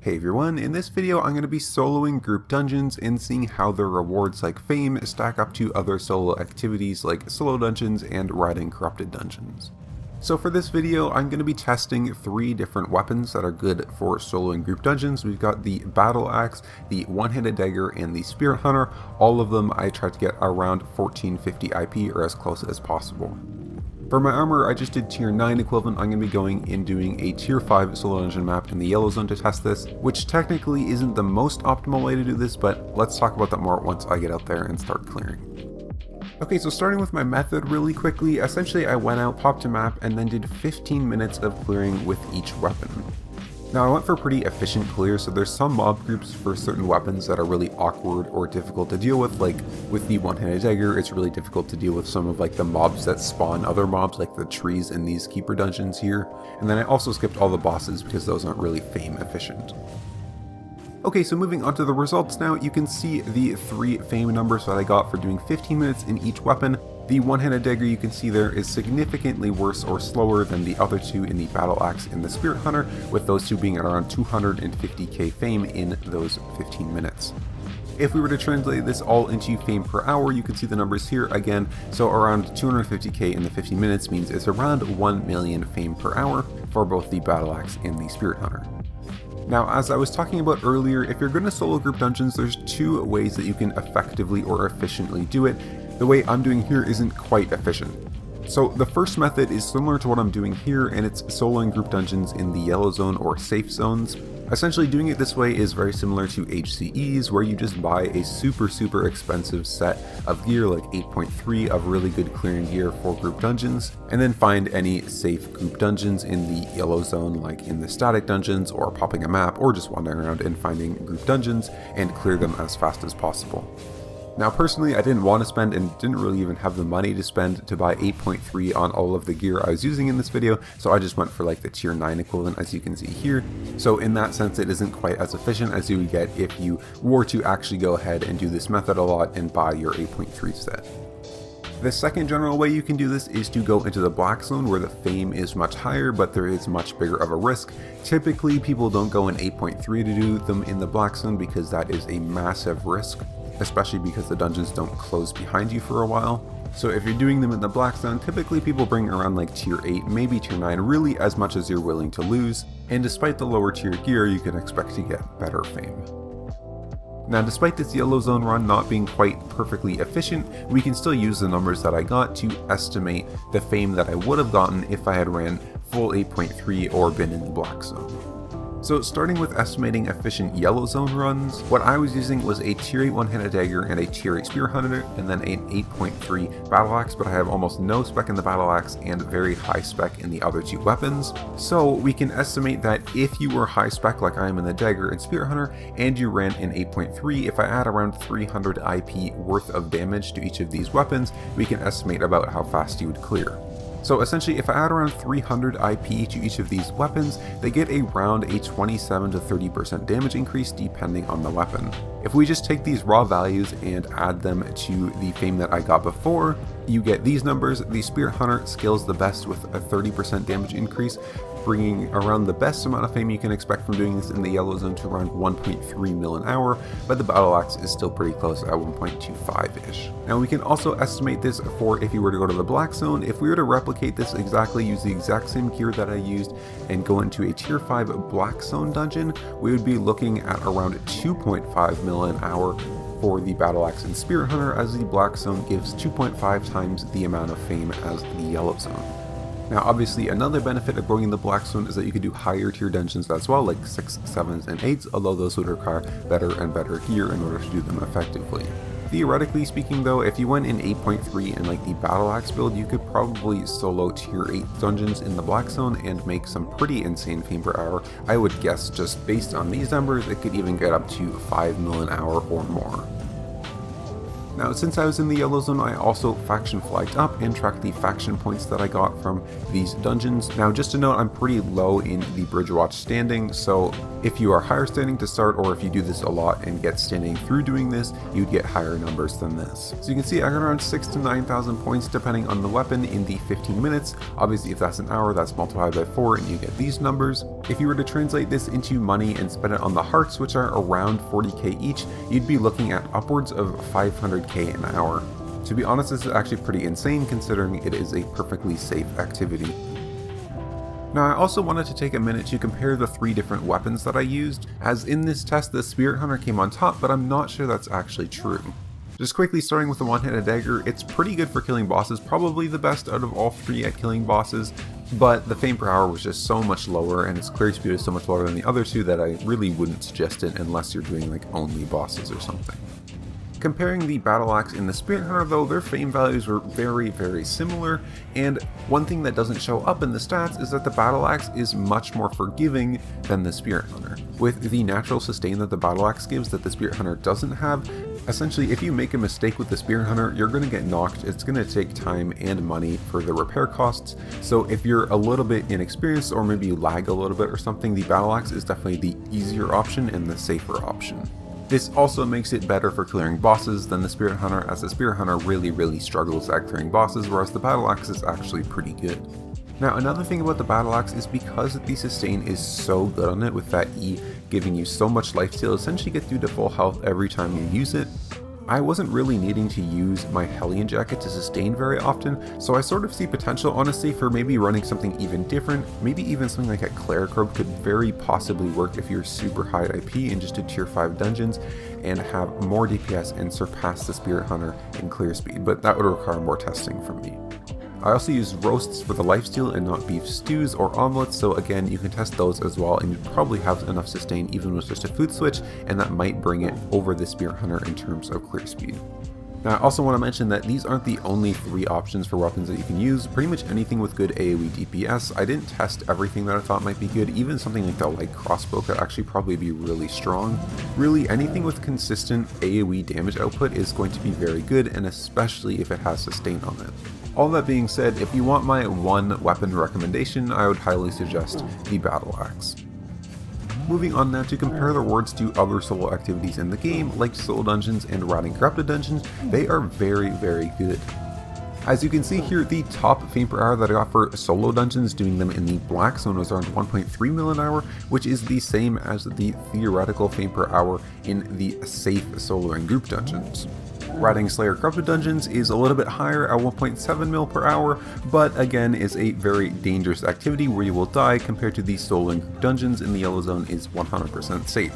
Hey everyone, in this video I'm going to be soloing group dungeons and seeing how their rewards like fame stack up to other solo activities like solo dungeons and riding corrupted dungeons. So for this video I'm going to be testing 3 different weapons that are good for soloing group dungeons. We've got the battle axe, the one-handed dagger, and the spirit hunter. All of them I tried to get around 1450 IP or as close as possible. For my armor, I just did tier 9 equivalent. I'm going to be going and doing a tier 5 solo dungeon map in the yellow zone to test this, which technically isn't the most optimal way to do this, but let's talk about that more once I get out there and start clearing. Okay, so starting with my method really quickly, essentially I went out, popped a map, and then did 15 minutes of clearing with each weapon. Now I went for pretty efficient clear, so there's some mob groups for certain weapons that are really awkward or difficult to deal with. Like with the one-handed dagger, it's really difficult to deal with some of like the mobs that spawn other mobs, like the trees in these keeper dungeons here. And then I also skipped all the bosses because those aren't really fame efficient. Okay, so moving on to the results now, you can see the 3 fame numbers that I got for doing 15 minutes in each weapon. The one-handed dagger you can see there is significantly worse or slower than the other 2 in the battle axe and the spirit hunter, with those 2 being at around 250k fame in those 15 minutes. If we were to translate this all into fame per hour, you can see the numbers here again, so around 250k in the 15 minutes means it's around 1 million fame per hour for both the battle axe and the spirit hunter. Now, as I was talking about earlier, if you're going to solo group dungeons, there's 2 ways that you can effectively or efficiently do it. The way I'm doing here isn't quite efficient. So the first method is similar to what I'm doing here, and it's soloing group dungeons in the yellow zone or safe zones. Essentially doing it this way is very similar to HCEs, where you just buy a super expensive set of gear like 8.3 of really good clearing gear for group dungeons, and then find any safe group dungeons in the yellow zone, like in the static dungeons, or popping a map, or just wandering around and finding group dungeons and clear them as fast as possible. Now personally, I didn't want to spend and didn't really even have the money to spend to buy 8.3 on all of the gear I was using in this video, so I just went for like the tier 9 equivalent, as you can see here. So in that sense, it isn't quite as efficient as you would get if you were to actually go ahead and do this method a lot and buy your 8.3 set. The second general way you can do this is to go into the black zone, where the fame is much higher, but there is much bigger of a risk. Typically, people don't go in 8.3 to do them in the black zone because that is a massive risk, especially because the dungeons don't close behind you for a while. So if you're doing them in the black zone, typically people bring around like tier 8, maybe tier 9, really as much as you're willing to lose, and despite the lower tier gear, you can expect to get better fame. Now, despite this yellow zone run not being quite perfectly efficient, we can still use the numbers that I got to estimate the fame that I would have gotten if I had ran full 8.3 or been in the black zone. So starting with estimating efficient yellow zone runs, what I was using was a tier 8 one-handed dagger and a tier 8 spear hunter, and then an 8.3 battle axe, but I have almost no spec in the battle axe and very high spec in the other 2 weapons. So we can estimate that if you were high spec like I am in the dagger and spear hunter, and you ran an 8.3, if I add around 300 IP worth of damage to each of these weapons, we can estimate about how fast you would clear. So essentially, if I add around 300 IP to each of these weapons, they get around a 27 to 30% damage increase depending on the weapon. If we just take these raw values and add them to the fame that I got before, you get these numbers. The Spirit Hunter scales the best with a 30% damage increase, bringing around the best amount of fame you can expect from doing this in the yellow zone to around 1.3 mil an hour, but the battle axe is still pretty close at 1.25-ish. Now we can also estimate this for if you were to go to the black zone. If we were to replicate this exactly, use the exact same gear that I used, and go into a tier 5 black zone dungeon, we would be looking at around 2.5 mil an hour for the battle axe and spirit hunter, as the black zone gives 2.5 times the amount of fame as the yellow zone. Now obviously another benefit of going in the black zone is that you can do higher tier dungeons as well, like 6, 7s, and 8s, although those would require better and better gear in order to do them effectively. Theoretically speaking though, if you went in 8.3 and like the battle axe build, you could probably solo tier 8 dungeons in the black zone and make some pretty insane fame per hour. I would guess just based on these numbers, it could even get up to 5 mil an hour or more. Now, since I was in the yellow zone, I also faction flagged up and tracked the faction points that I got from these dungeons. Now, just to note, I'm pretty low in the bridge watch standing, so if you are higher standing to start, or if you do this a lot and get standing through doing this, you'd get higher numbers than this. So you can see I got around 6,000 to 9,000 points depending on the weapon in the 15 minutes. Obviously, if that's an hour, that's multiplied by 4 and you get these numbers. If you were to translate this into money and spend it on the hearts, which are around 40k each, you'd be looking at upwards of 500k an hour. To be honest, this is actually pretty insane considering it is a perfectly safe activity. Now, I also wanted to take a minute to compare the 3 different weapons that I used, as in this test the Spirit Hunter came on top, but I'm not sure that's actually true. Just quickly starting with the one-handed dagger, it's pretty good for killing bosses, probably the best out of all 3 at killing bosses, but the fame per hour was just so much lower and its clear speed is so much lower than the other 2 that I really wouldn't suggest it unless you're doing like only bosses or something. Comparing the battle axe and the Spirit Hunter though, their fame values were very similar, and one thing that doesn't show up in the stats is that the battle axe is much more forgiving than the Spirit Hunter. With the natural sustain that the battle axe gives that the Spirit Hunter doesn't have, essentially if you make a mistake with the Spirit Hunter, you're going to get knocked. It's going to take time and money for the repair costs, so if you're a little bit inexperienced or maybe you lag a little bit or something, the battle axe is definitely the easier option and the safer option. This also makes it better for clearing bosses than the Spirit Hunter, as the Spirit Hunter really struggles at clearing bosses, whereas the battle axe is actually pretty good. Now, another thing about the battle axe is because the sustain is so good on it, with that E giving you so much lifesteal, essentially get you to full health every time you use it. I wasn't really needing to use my Hellion Jacket to sustain very often, so I sort of see potential honestly for maybe running something even different. Maybe even something like a Cleric Robe could very possibly work if you're super high IP and just do tier 5 dungeons and have more DPS and surpass the Spirit Hunter in clear speed, but that would require more testing from me. I also use roasts for the lifesteal and not beef stews or omelets, so again you can test those as well and you probably have enough sustain even with just a food switch, and that might bring it over the Spirit Hunter in terms of clear speed. Now, I also want to mention that these aren't the only 3 options for weapons that you can use. Pretty much anything with good AoE DPS. I didn't test everything that I thought might be good. Even something like the light crossbow could actually probably be really strong. Really, anything with consistent AoE damage output is going to be very good, and especially if it has sustain on it. All that being said, if you want my one weapon recommendation, I would highly suggest the battle axe. Moving on now to compare the rewards to other solo activities in the game, like solo dungeons and riding corrupted dungeons, they are very good. As you can see here, the top fame per hour that I got for solo dungeons doing them in the black zone was around 1.3 mil an hour, which is the same as the theoretical fame per hour in the safe solo and group dungeons. Riding Slayer Corrupted Dungeons is a little bit higher at 1.7 mil per hour, but again is a very dangerous activity where you will die, compared to the solo and group dungeons in the yellow zone is 100% safe.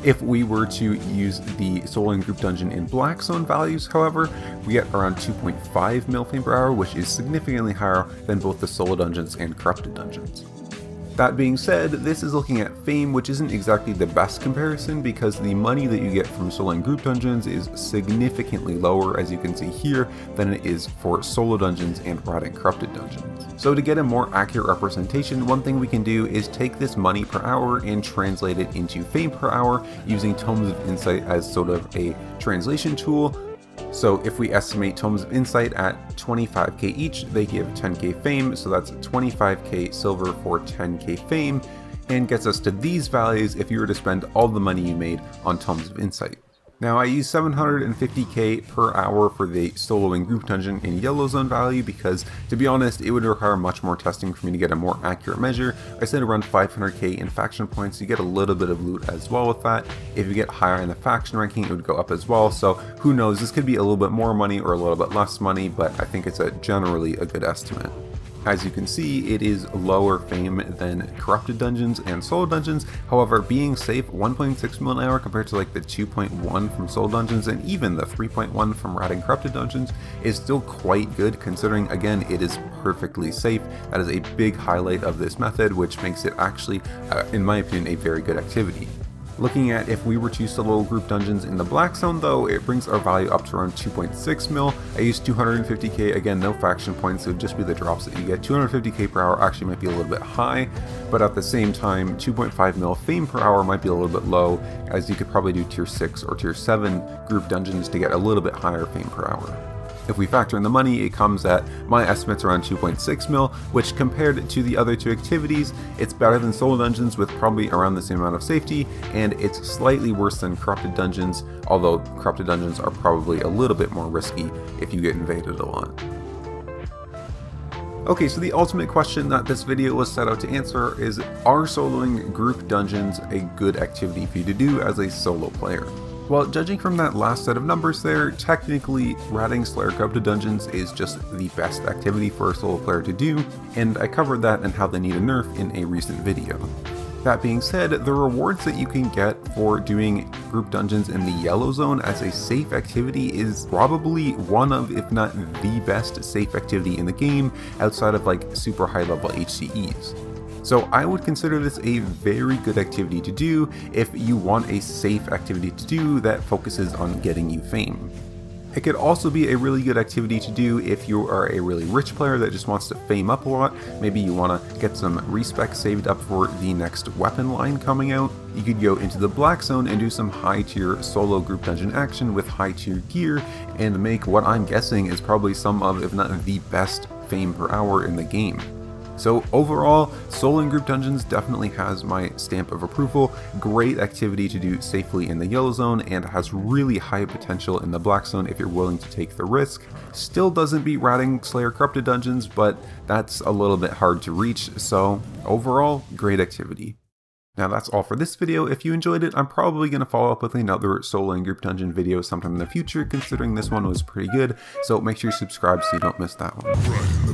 If we were to use the solo and group dungeon in black zone values, however, we get around 2.5 mil fame per hour, which is significantly higher than both the solo dungeons and corrupted dungeons. That being said, this is looking at fame, which isn't exactly the best comparison because the money that you get from solo and group dungeons is significantly lower, as you can see here, than it is for solo dungeons and riding corrupted dungeons. So to get a more accurate representation, one thing we can do is take this money per hour and translate it into fame per hour using Tomes of Insight as sort of a translation tool. So if we estimate Tomes of Insight at 25k each, they give 10k fame, so that's 25k silver for 10k fame, and gets us to these values if you were to spend all the money you made on Tomes of Insight. Now I use 750k per hour for the solo and group dungeon in yellow zone value because, to be honest, it would require much more testing for me to get a more accurate measure. I said around 500k in faction points. You get a little bit of loot as well with that. If you get higher in the faction ranking, it would go up as well, so who knows, this could be a little bit more money or a little bit less money, but I think it's generally a good estimate. As you can see, it is lower fame than corrupted dungeons and solo dungeons. However, being safe, 1.6 mil an hour compared to like the 2.1 from solo dungeons and even the 3.1 from riding corrupted dungeons is still quite good, considering again it is perfectly safe. That is a big highlight of this method, which makes it actually, in my opinion, a very good activity. Looking at if we were to solo group dungeons in the Black Zone though, it brings our value up to around 2.6 mil. I used 250k, again no faction points, it would just be the drops that you get. 250k per hour actually might be a little bit high, but at the same time 2.5 mil fame per hour might be a little bit low, as you could probably do tier 6 or tier 7 group dungeons to get a little bit higher fame per hour. If we factor in the money, it comes at, my estimates, around 2.6 mil, which compared to the other two activities, it's better than solo dungeons with probably around the same amount of safety, and it's slightly worse than corrupted dungeons, although corrupted dungeons are probably a little bit more risky if you get invaded a lot. Okay, so the ultimate question that this video was set out to answer is, are soloing group dungeons a good activity for you to do as a solo player? Well, judging from that last set of numbers there, technically raiding Slayer Corrupted dungeons is just the best activity for a solo player to do, and I covered that and how they need a nerf in a recent video. That being said, the rewards that you can get for doing group dungeons in the Yellow Zone as a safe activity is probably one of, if not the best safe activity in the game, outside of like super high level HCEs. So I would consider this a very good activity to do if you want a safe activity to do that focuses on getting you fame. It could also be a really good activity to do if you are a really rich player that just wants to fame up a lot. Maybe you want to get some respec saved up for the next weapon line coming out. You could go into the Black Zone and do some high tier solo group dungeon action with high tier gear and make what I'm guessing is probably some of, if not the best fame per hour in the game. So overall, soloing group dungeons definitely has my stamp of approval. Great activity to do safely in the Yellow Zone, and has really high potential in the Black Zone if you're willing to take the risk. Still doesn't beat raiding Slayer Corrupted dungeons, but that's a little bit hard to reach, so overall, great activity. Now that's all for this video. If you enjoyed it, I'm probably going to follow up with another soloing group dungeon video sometime in the future, considering this one was pretty good, so make sure you subscribe so you don't miss that one.